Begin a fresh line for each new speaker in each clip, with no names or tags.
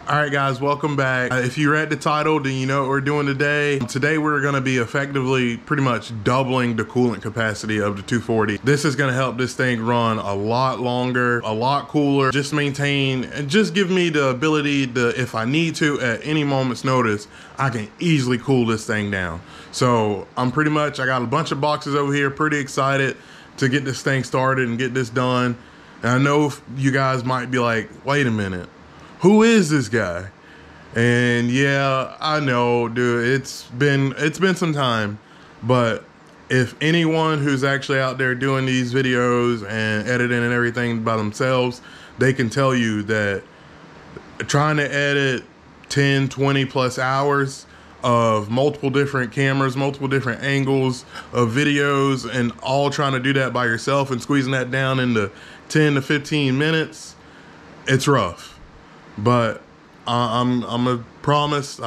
All right, guys, welcome back. If you read the title, then you know what we're doing today. Today, we're gonna be effectively pretty much doubling the coolant capacity of the 240. This is gonna help this thing run a lot longer, a lot cooler, just maintain, and just give me the ability to, if I need to, at any moment's notice, I can easily cool this thing down. So I got a bunch of boxes over here, pretty excited to get this thing started and get this done. And I know you guys might be like, wait a minute. Who is this guy? And yeah, I know, dude, it's been some time, but if anyone who's actually out there doing these videos and editing and everything by themselves, they can tell you that trying to edit 10, 20 plus hours of multiple different cameras, multiple different angles of videos, and all trying to do that by yourself and squeezing that down into 10 to 15 minutes, it's rough. But I promise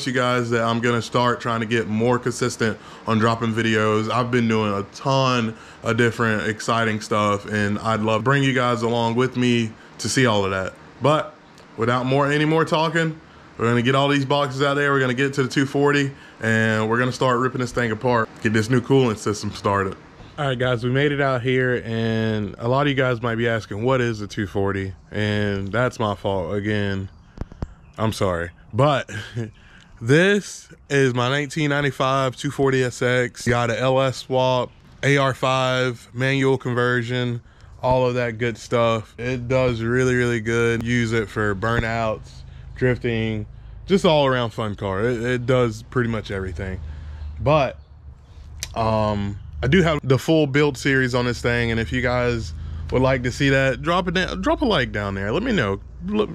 you guys that I'm gonna start trying to get more consistent on dropping videos. I've been doing a ton of different exciting stuff, and I'd love to bring you guys along with me to see all of that. But without any more talking, we're gonna get all these boxes out there. We're gonna get to the 240, and we're gonna start ripping this thing apart, get this new coolant system started. All right, guys, we made it out here, and a lot of you guys might be asking, what is the 240? And that's my fault again. I'm sorry. But this is my 1995 240SX. Got an LS swap, AR5, manual conversion, all of that good stuff. It does really, really good. Use it for burnouts, drifting, just all around fun car. It does pretty much everything. But, I do have the full build series on this thing, and if you guys would like to see that, drop a like down there. Let me know,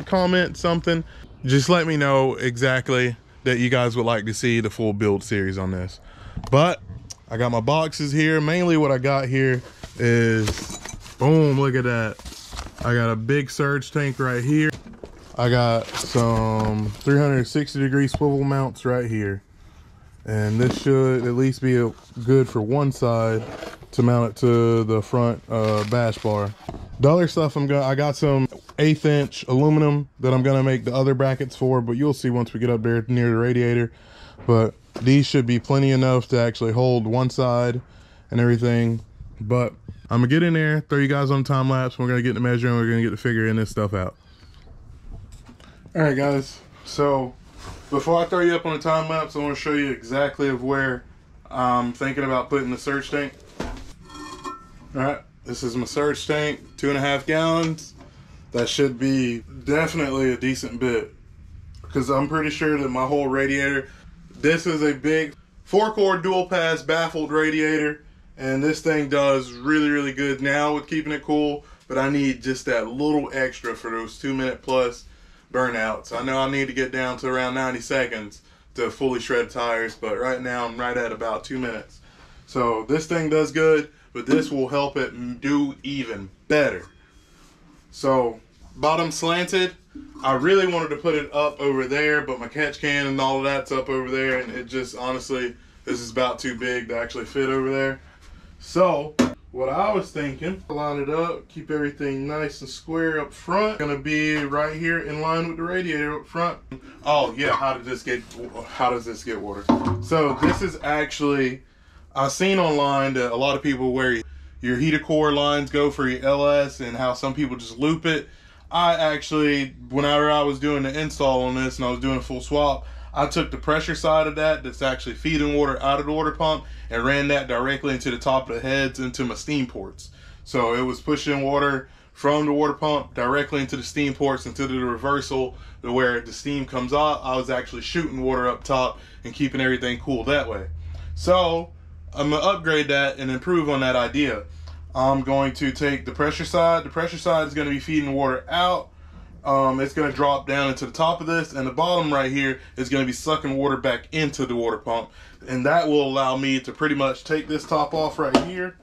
comment something. Just let me know exactly that you guys would like to see the full build series on this. But I got my boxes here. Mainly what I got here is, boom, look at that. I got a big surge tank right here. I got some 360-degree swivel mounts right here. And this should at least be good for one side to mount it to the front bash bar. The other stuff I got some 1/8 inch aluminum that I'm gonna make the other brackets for, but you'll see once we get up there near the radiator. But these should be plenty enough to actually hold one side and everything. But I'm gonna get in there, throw you guys on time lapse. We're gonna get the measuring, we're gonna get the figuring this stuff out. All right, guys, so before I throw you up on a time lapse, I want to show you exactly of where I'm thinking about putting the surge tank. All right, this is my surge tank, 2.5 gallons. That should be definitely a decent bit, because I'm pretty sure that my whole radiator, this is a big 4-core dual pass baffled radiator, and this thing does really, really good now with keeping it cool, but I need just that little extra for those 2-minute plus burnouts. I know I need to get down to around 90 seconds to fully shred tires, but right now I'm right at about 2 minutes. So this thing does good, but this will help it do even better. So bottom slanted, I really wanted to put it up over there, but my catch can and all of that's up over there, and it just, honestly, this is about too big to actually fit over there. So what I was thinking, line it up, keep everything nice and square up front. Gonna be right here in line with the radiator up front. Oh yeah, how does this get water? So this is actually, I've seen online that a lot of people where your heater core lines go for your LS and how some people just loop it. I actually, whenever I was doing the install on this and I was doing a full swap, I took the pressure side of that's actually feeding water out of the water pump and ran that directly into the top of the heads into my steam ports. So it was pushing water from the water pump directly into the steam ports into the reversal to where the steam comes out. I was actually shooting water up top and keeping everything cool that way. So I'm gonna upgrade that and improve on that idea. I'm going to take the pressure side. The pressure side is gonna be feeding water out. It's going to drop down into the top of this, and the bottom right here is going to be sucking water back into the water pump, and that will allow me to pretty much take this top off right here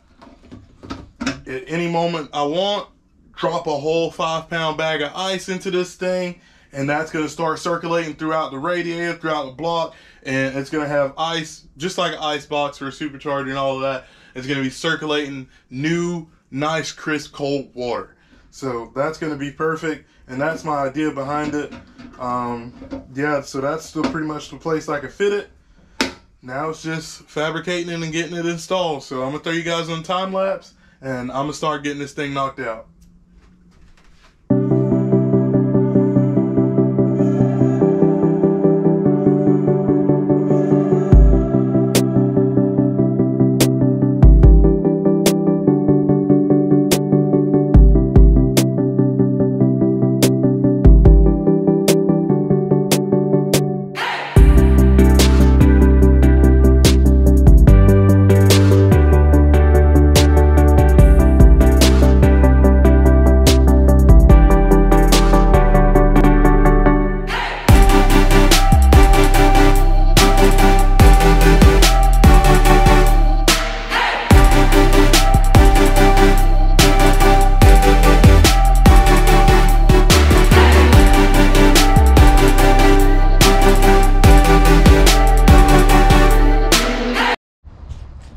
at any moment I want, drop a whole 5-pound bag of ice into this thing, and that's going to start circulating throughout the radiator, throughout the block, and it's going to have ice, just like an ice box for a supercharger and all of that. It's going to be circulating new, nice, crisp, cold water. So that's going to be perfect, and that's my idea behind it. Yeah, so that's still pretty much the place I can fit it. Now it's just fabricating it and getting it installed. So I'm gonna throw you guys on time lapse, and I'm gonna start getting this thing knocked out.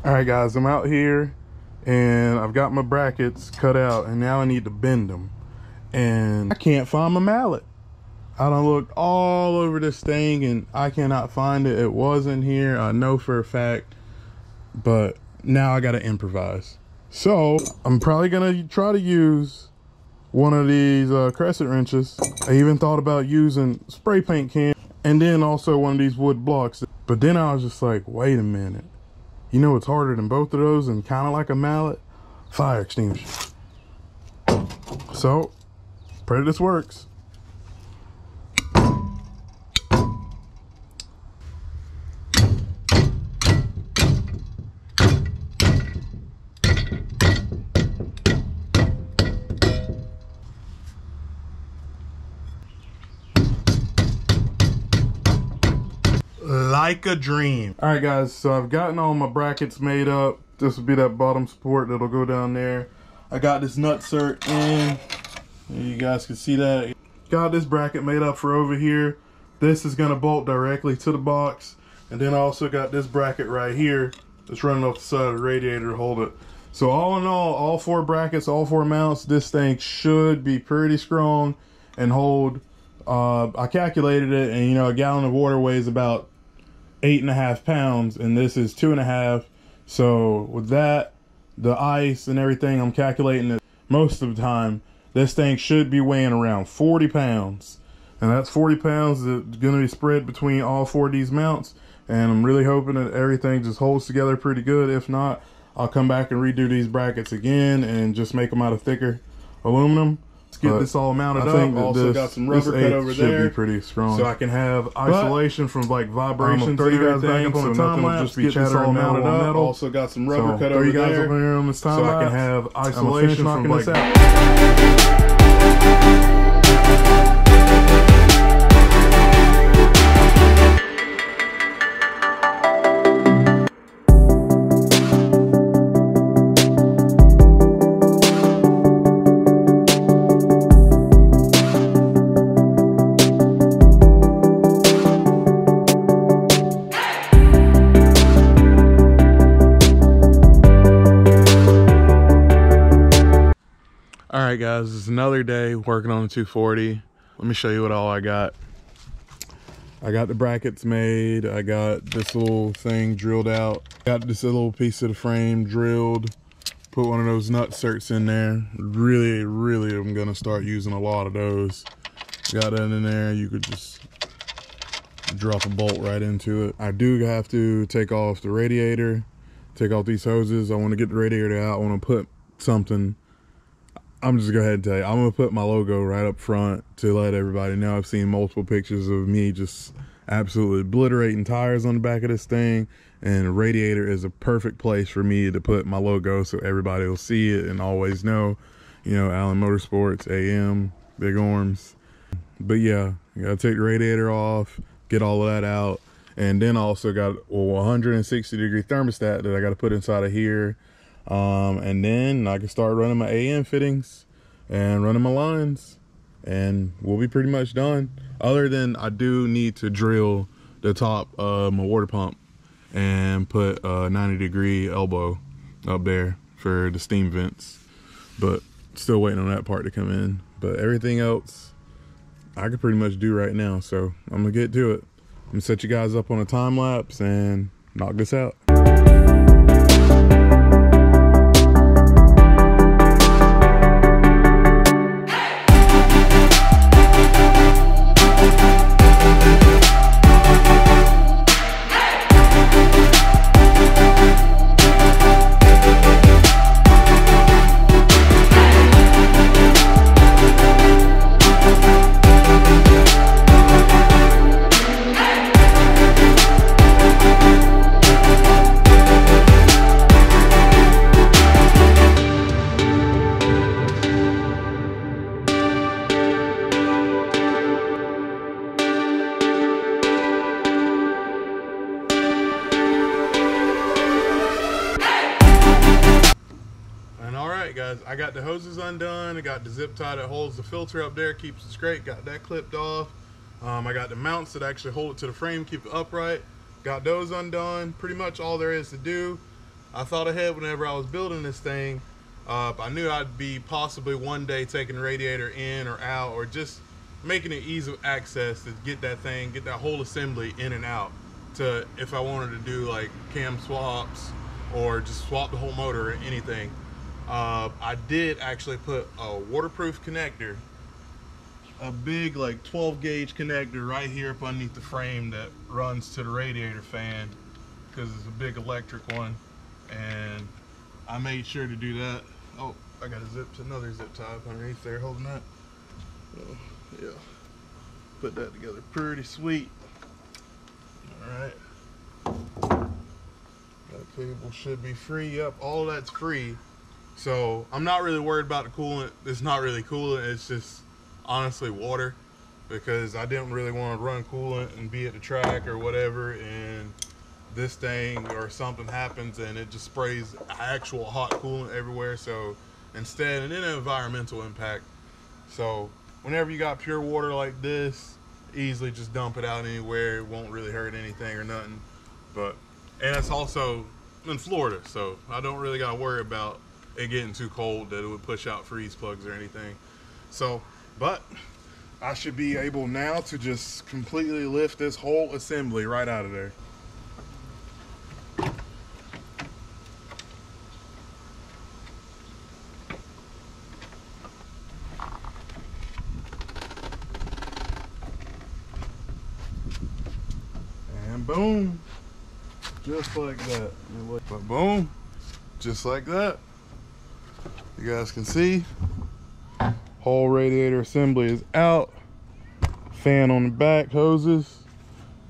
Alright guys, I'm out here and I've got my brackets cut out, and now I need to bend them, and I can't find my mallet. I done looked all over this thing and I cannot find it. It wasn't here, I know for a fact, but now I gotta improvise. So I'm probably gonna try to use one of these crescent wrenches. I even thought about using spray paint can, and then also one of these wood blocks, but then I was just like, wait a minute. You know what's harder than both of those and kind of like a mallet? Fire extinguisher. So, pray this works. Like a dream. All right guys, so I've gotten all my brackets made up. This will be that bottom support that'll go down there. I got this nutsert in, you guys can see that. Got this bracket made up for over here. This is gonna bolt directly to the box, and then I also got this bracket right here that's running off the side of the radiator to hold it. So all in all 4 brackets, all 4 mounts, this thing should be pretty strong and hold. I calculated it, and you know, a gallon of water weighs about 8.5 pounds, and this is 2.5. So with that, the ice and everything, I'm calculating that most of the time this thing should be weighing around 40 pounds, and that's 40 pounds that's going to be spread between all 4 of these mounts. And I'm really hoping that everything just holds together pretty good. If not, I'll come back and redo these brackets again and just make them out of thicker aluminum. Get this all mounted up. Also got some rubber cut over there. Should be pretty strong, so I can have isolation from like vibrations. Throw you guys back up on the time lapse. Just be chattering mounted up. Metal. Also got some rubber cut over there. Throw you guys up here on this time lapse, so I can have isolation from like. Alright guys, it's another day working on the 240. Let me show you what all I got. I got the brackets made. I got this little thing drilled out. Got this little piece of the frame drilled. Put one of those nutserts in there. Really, I'm gonna start using a lot of those. Got that in there. You could just drop a bolt right into it. I do have to take off the radiator, take off these hoses. I want to get the radiator out. I want to put something. I'm just gonna go ahead and tell you, I'm gonna put my logo right up front to let everybody know. I've seen multiple pictures of me just absolutely obliterating tires on the back of this thing, and the radiator is a perfect place for me to put my logo so everybody will see it and always know, you know, Allen Motorsports, AM, Big Arms. But yeah, you gotta take the radiator off, get all of that out, and then I also got a 160-degree thermostat that I gotta put inside of here. And then I can start running my AM fittings and running my lines, and we'll be pretty much done. Other than I do need to drill the top of my water pump and put a 90-degree elbow up there for the steam vents, but still waiting on that part to come in. But everything else I could pretty much do right now. So I'm gonna get to it. I'm gonna set you guys up on a time lapse and knock this out. Guys, I got the hoses undone. I got the zip tie that holds the filter up there, keeps it straight. Got that clipped off. I got the mounts that actually hold it to the frame, keep it upright. Got those undone. Pretty much all there is to do. I thought ahead whenever I was building this thing. I knew I'd be possibly one day taking the radiator in or out, or just making it easy of access to get that thing, get that whole assembly in and out. To if I wanted to do like cam swaps or just swap the whole motor or anything. I did actually put a waterproof connector, a big like 12 gauge connector right here up underneath the frame that runs to the radiator fan, because it's a big electric one, and I made sure to do that. Oh, I got another zip tie up underneath there holding that. Oh, yeah, put that together pretty sweet. Alright, that cable should be free. Yep, all of that's free. So I'm not really worried about the coolant. It's not really coolant, it's just honestly water, because I didn't really want to run coolant and be at the track or whatever, and this thing or something happens and it just sprays actual hot coolant everywhere. So instead, and then an environmental impact. So whenever you got pure water like this, easily just dump it out anywhere. It won't really hurt anything or nothing. And it's also in Florida, so I don't really got to worry about it getting too cold that it would push out freeze plugs or anything. So, but I should be able now to just completely lift this whole assembly right out of there. And boom, just like that. But boom, just like that. You guys can see, whole radiator assembly is out. Fan on the back, hoses,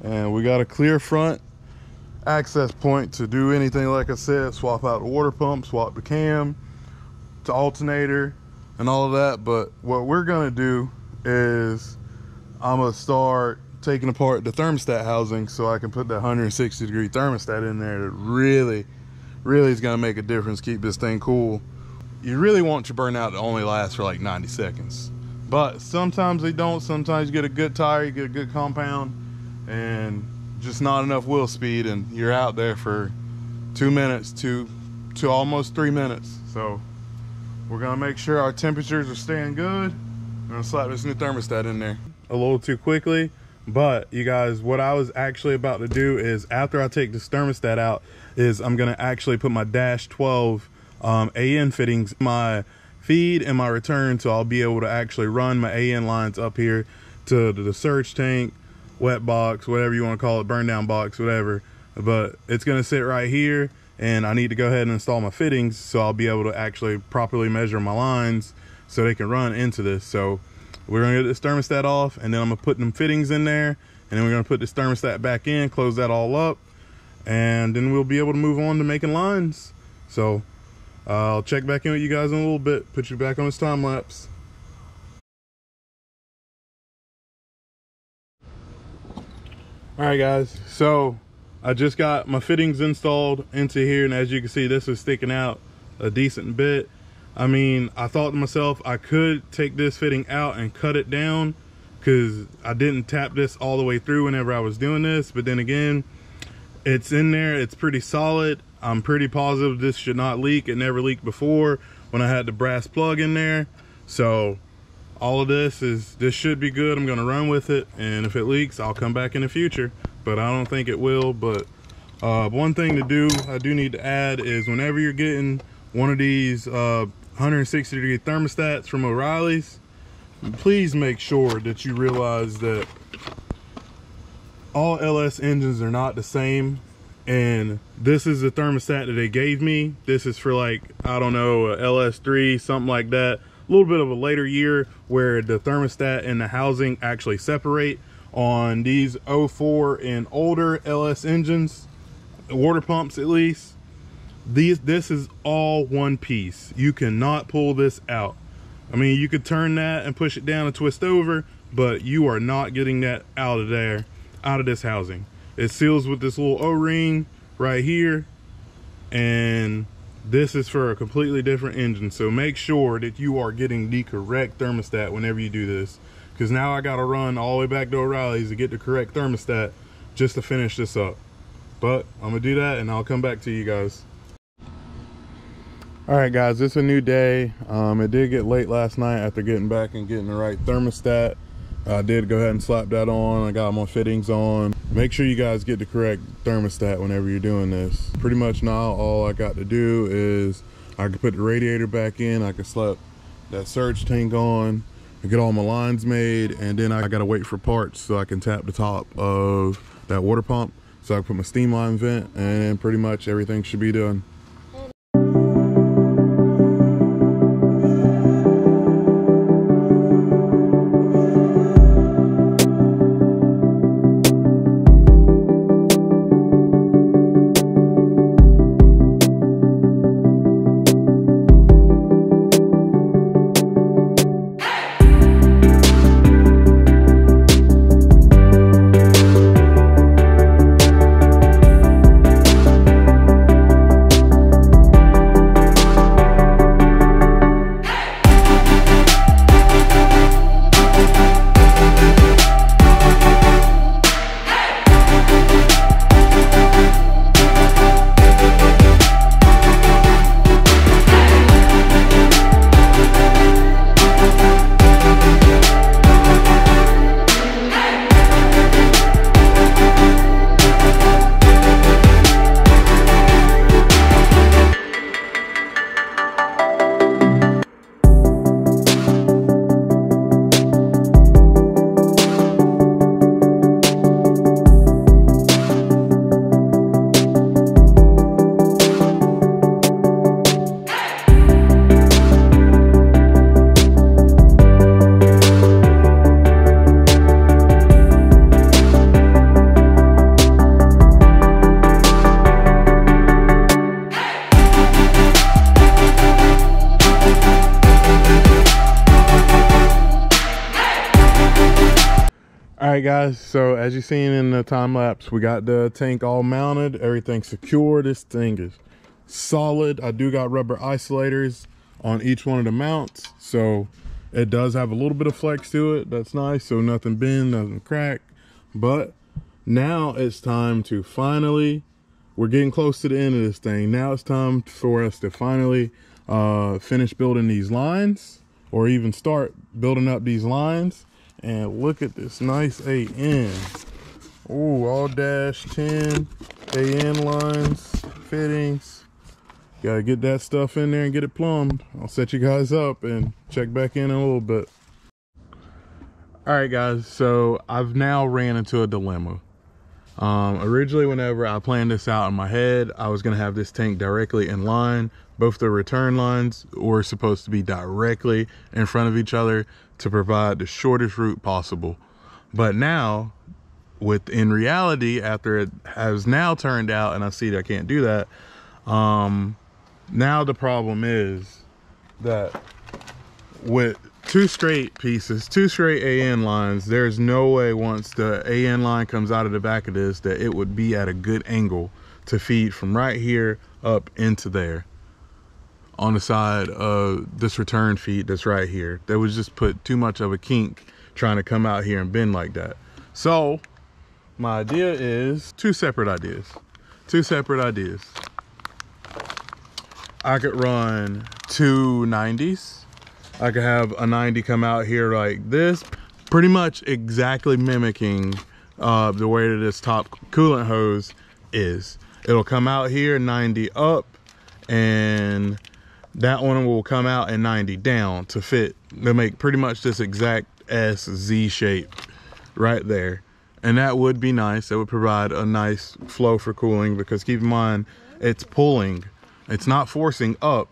and we got a clear front access point to do anything. Like I said, swap out the water pump, swap the cam, to alternator, and all of that. But what we're gonna do is I'm gonna start taking apart the thermostat housing so I can put that 160-degree thermostat in there. That really is gonna make a difference, keep this thing cool. You really want your burnout to only last for like 90 seconds. But sometimes they don't. Sometimes you get a good tire, you get a good compound, and just not enough wheel speed, and you're out there for 2 minutes to almost 3 minutes. So we're gonna make sure our temperatures are staying good. I'm gonna slap this new thermostat in there a little too quickly. But you guys, what I was actually about to do is, after I take this thermostat out, is I'm gonna actually put my dash 12 AN fittings, my feed and my return, so I'll be able to actually run my AN lines up here to the surge tank, wet box, whatever you want to call it, burn down box, whatever. But it's going to sit right here, and I need to go ahead and install my fittings so I'll be able to actually properly measure my lines so they can run into this. So we're going to get this thermostat off, and then I'm going to put them fittings in there, and then we're going to put this thermostat back in, close that all up, and then we'll be able to move on to making lines. So I'll check back in with you guys in a little bit, put you back on this time lapse. Alright guys, so I just got my fittings installed into here, and as you can see, this is sticking out a decent bit. I mean, I thought to myself I could take this fitting out and cut it down, because I didn't tap this all the way through whenever I was doing this, but then again, it's in there, it's pretty solid. I'm pretty positive this should not leak. It never leaked before when I had the brass plug in there. So all of this should be good. I'm gonna run with it, and if it leaks, I'll come back in the future, but I don't think it will. But one thing to do, I do need to add, is whenever you're getting one of these 160-degree thermostats from O'Reilly's, please make sure that you realize that all LS engines are not the same. And this is the thermostat that they gave me. This is for, like, I don't know, a LS3, something like that. A little bit of a later year where the thermostat and the housing actually separate. On these 04 and older LS engines, water pumps at least, this is all one piece. You cannot pull this out. I mean, you could turn that and push it down and twist over, but you are not getting that out of there, out of this housing. It seals with this little O-ring right here, and this is for a completely different engine. So make sure that you are getting the correct thermostat whenever you do this, because now I gotta run all the way back to O'Reilly's to get the correct thermostat just to finish this up. But I'm gonna do that and I'll come back to you guys. All right guys, it's a new day. It did get late last night after getting back and getting the right thermostat. I did go ahead and slap that on. I got my fittings on. Make sure you guys get the correct thermostat whenever you're doing this. Pretty much now all I got to do is I can put the radiator back in, I can slap that surge tank on, I get all my lines made, and then I gotta wait for parts so I can tap the top of that water pump so I can put my steam line vent, and then pretty much everything should be done. Alright guys, so as you've seen in the time lapse, we got the tank all mounted, everything secure. This thing is solid. I do got rubber isolators on each one of the mounts, so it does have a little bit of flex to it. That's nice, so nothing bend, nothing crack. But now it's time to finally, we're getting close to the end of this thing. Now it's time for us to finally finish building these lines, or even start building up these lines. And look at this nice AN. Oh, all dash 10 AN lines, fittings. Gotta get that stuff in there and get it plumbed. I'll set you guys up and check back in a little bit. All right guys, so I've now ran into a dilemma. Originally, whenever I planned this out in my head, I was gonna have this tank directly in line. Both the return lines were supposed to be directly in front of each other to provide the shortest route possible. But now, in reality, after it has now turned out and I see that I can't do that, now the problem is that with two straight pieces, two straight AN lines, there's no way once the AN line comes out of the back of this that it would be at a good angle to feed from right here up into there on the side of this return feed that's right here. That would just put too much of a kink trying to come out here and bend like that. So my idea is two separate ideas. I could run two 90s I could have a 90 come out here like this, pretty much exactly mimicking the way that this top coolant hose is. It'll come out here 90 up, and that one will come out and 90 down to fit. They'll make pretty much this exact SZ shape right there. And that would be nice. That would provide a nice flow for cooling, because keep in mind, it's pulling. It's not forcing up,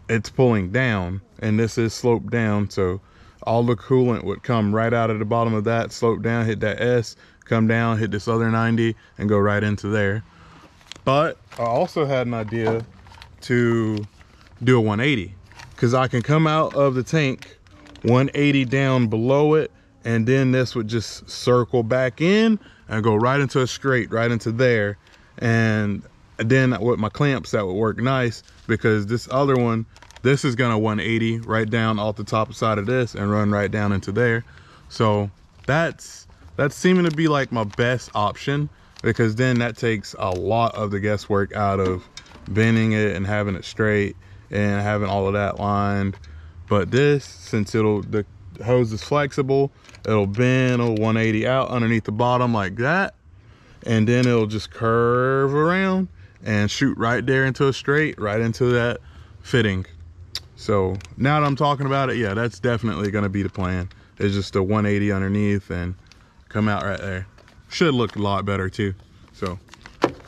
it's pulling down, and this is sloped down, so all the coolant would come right out of the bottom of that, slope down, hit that S, come down, hit this other 90, and go right into there. But I also had an idea to do a 180, because I can come out of the tank 180 down below it, and then this would just circle back in and go right into a straight, right into there. And then with my clamps, that would work nice, because this other one, this is gonna 180 right down off the top side of this and run right down into there. So that's seeming to be like my best option, because then that takes a lot of the guesswork out of bending it and having it straight and having all of that lined. But this, since the hose is flexible, it'll bend, it'll 180 out underneath the bottom like that, and then it'll just curve around and shoot right there into a straight, right into that fitting. So now that I'm talking about it, yeah, that's definitely gonna be the plan. It's just a 180 underneath and come out right there. Should look a lot better too. So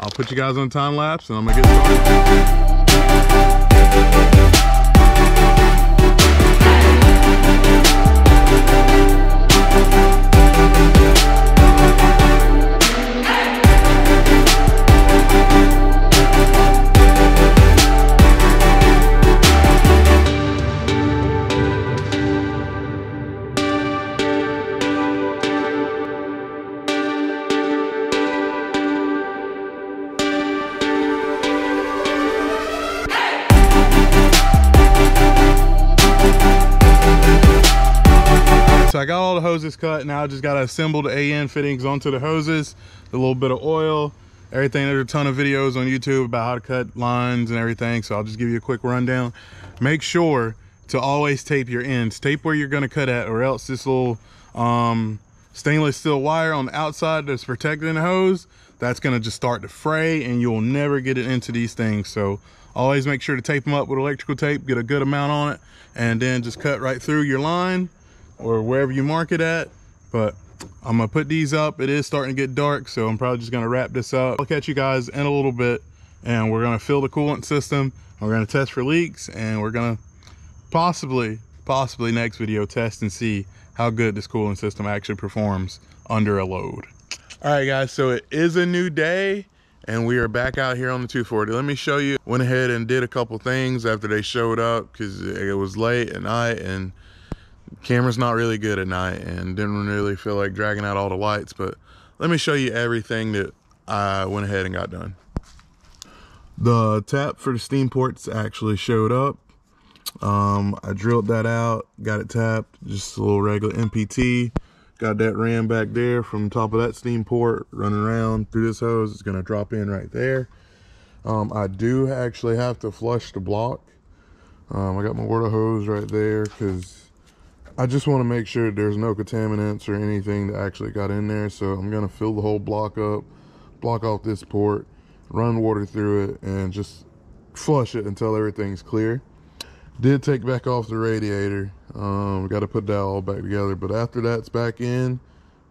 I'll put you guys on time lapse and I'm gonna get started. So I got all the hoses cut. Now I just got to assemble the AN fittings onto the hoses, a little bit of oil, everything. There's a ton of videos on YouTube about how to cut lines and everything, so I'll just give you a quick rundown. Make sure to always tape your ends. Tape where you're going to cut at, or else this little stainless steel wire on the outside that's protecting the hose, that's going to just start to fray and you'll never get it into these things. So always make sure to tape them up with electrical tape, get a good amount on it, and then just cut right through your line or wherever you mark it at. But I'm gonna put these up. It is starting to get dark, so I'm probably just gonna wrap this up. I'll catch you guys in a little bit, and we're gonna fill the coolant system. We're gonna test for leaks, and we're gonna possibly next video test and see how good this cooling system actually performs under a load. All right guys, so it is a new day and we are back out here on the 240. Let me show you. Went ahead and did a couple things after they showed up, because it was late at night and camera's not really good at night and didn't really feel like dragging out all the lights. But let me show you everything that I went ahead and got done. The tap for the steam ports actually showed up. I drilled that out, got it tapped, just a little regular MPT. Got that ran back there from the top of that steam port, running around through this hose. It's gonna drop in right there. I do actually have to flush the block. I got my water hose right there because I just want to make sure there's no contaminants or anything that actually got in there. So I'm gonna fill the whole block up, block off this port, run water through it, and just flush it until everything's clear. Did take back off the radiator. We got to put that all back together, but after that's back in,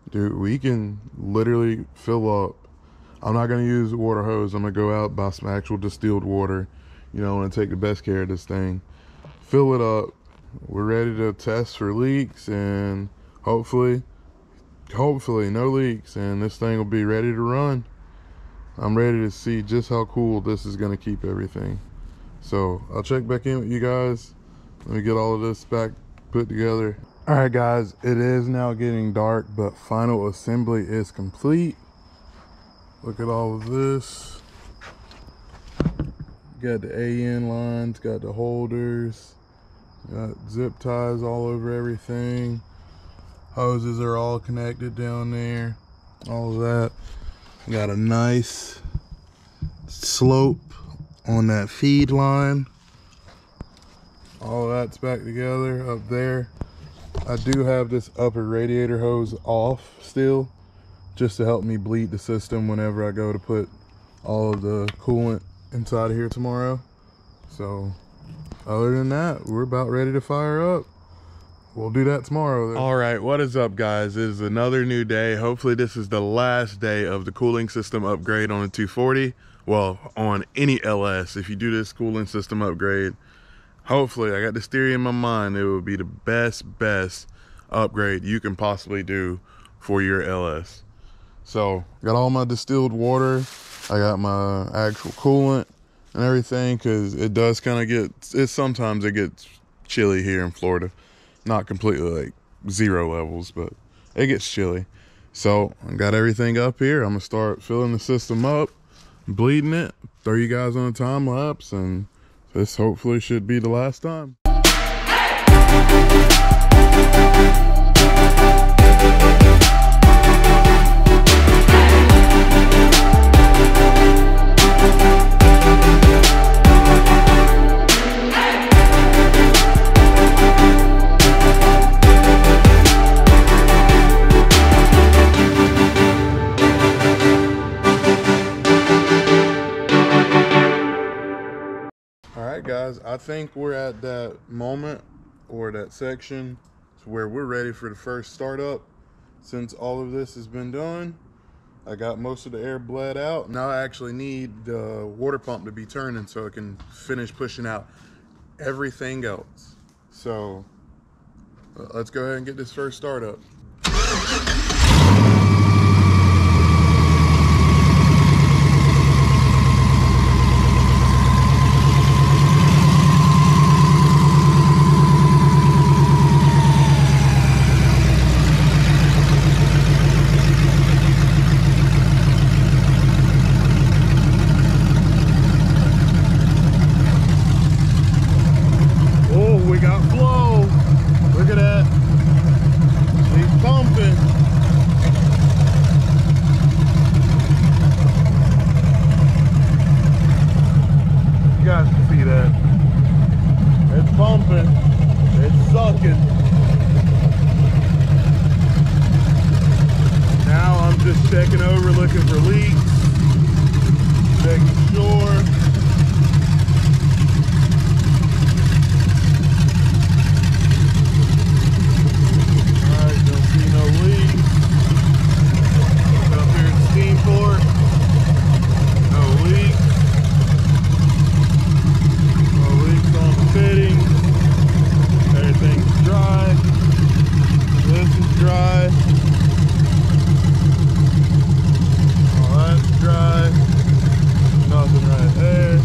dude, we can literally fill up. I'm not going to use the water hose. I'm going to go out, buy some actual distilled water, you know, and take the best care of this thing. Fill it up. We're ready to test for leaks, and hopefully no leaks, and this thing will be ready to run. I'm ready to see just how cool this is going to keep everything. So I'll check back in with you guys. Let me get all of this back put together. All right guys, it is now getting dark, but final assembly is complete. Look at all of this. Got the AN lines, got the holders, got zip ties all over everything. Hoses are all connected down there, all of that. Got a nice slope on that feed line. All that's back together up there. I do have this upper radiator hose off still, just to help me bleed the system whenever I go to put all of the coolant inside of here tomorrow. So other than that, we're about ready to fire up. We'll do that tomorrow though. All right, what is up guys? It is another new day. Hopefully this is the last day of the cooling system upgrade on the 240. Well, on any LS, if you do this cooling system upgrade, hopefully, I got this theory in my mind, it will be the best upgrade you can possibly do for your LS. So, got all my distilled water. I got my actual coolant and everything, because it does kind of get, sometimes it gets chilly here in Florida. Not completely like 0 levels, but it gets chilly. So, I got everything up here. I'm going to start filling the system up, bleeding it, throw you guys on a time lapse, and this hopefully should be the last time. Guys, I think we're at that moment or that section where we're ready for the first startup. Since all of this has been done, I got most of the air bled out. Now I actually need the water pump to be turning so it can finish pushing out everything else. So let's go ahead and get this first startup. Checking over, looking for leaks, making sure. Alright, don't see no leaks. Look up here at the steam port. No leaks. No leaks on the fittings. Everything's dry. This is dry. Dry, nothing right there.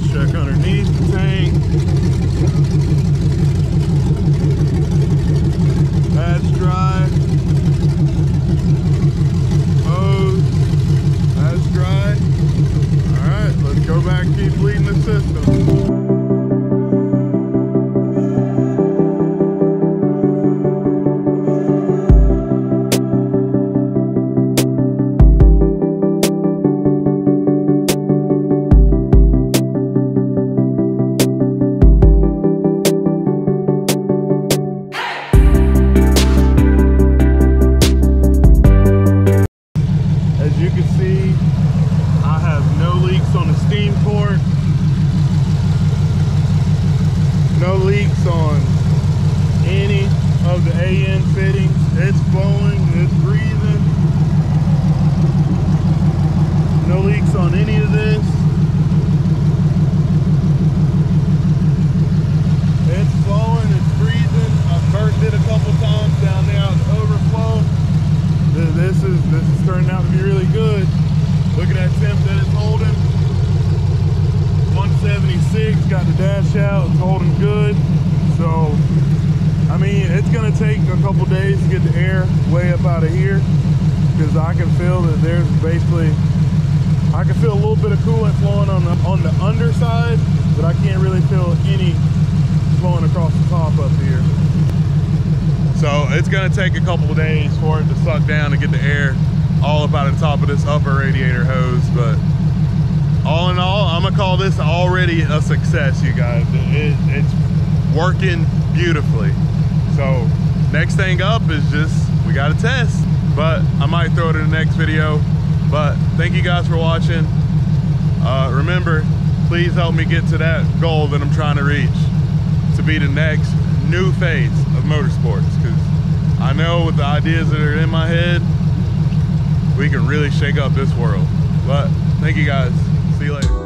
Check underneath the tank. That's dry. Hose, that's dry. All right, let's go back and keep bleeding the system. No leaks on any of the AN fittings. It's flowing, it's breathing. No leaks on any of this. It's flowing, it's breathing. I've burnt it a couple times down there on the overflow. This is turning out to be really good. Look at that temp that it's holding. 176, got the dash out, it's holding good. So, I mean, it's gonna take a couple days to get the air way up out of here, because I can feel that there's basically, I can feel a little bit of coolant flowing on the underside, but I can't really feel any flowing across the top up here. So it's gonna take a couple of days for it to suck down and get the air all up out of the top of this upper radiator hose, but all in all, I'm gonna call this already a success, you guys. It's working beautifully. So next thing up is just, we got to test, but I might throw it in the next video. But thank you guys for watching. Remember, please help me get to that goal that I'm trying to reach, to be the next new phase of motorsports, because I know with the ideas that are in my head, we can really shake up this world. But thank you guys. See you later.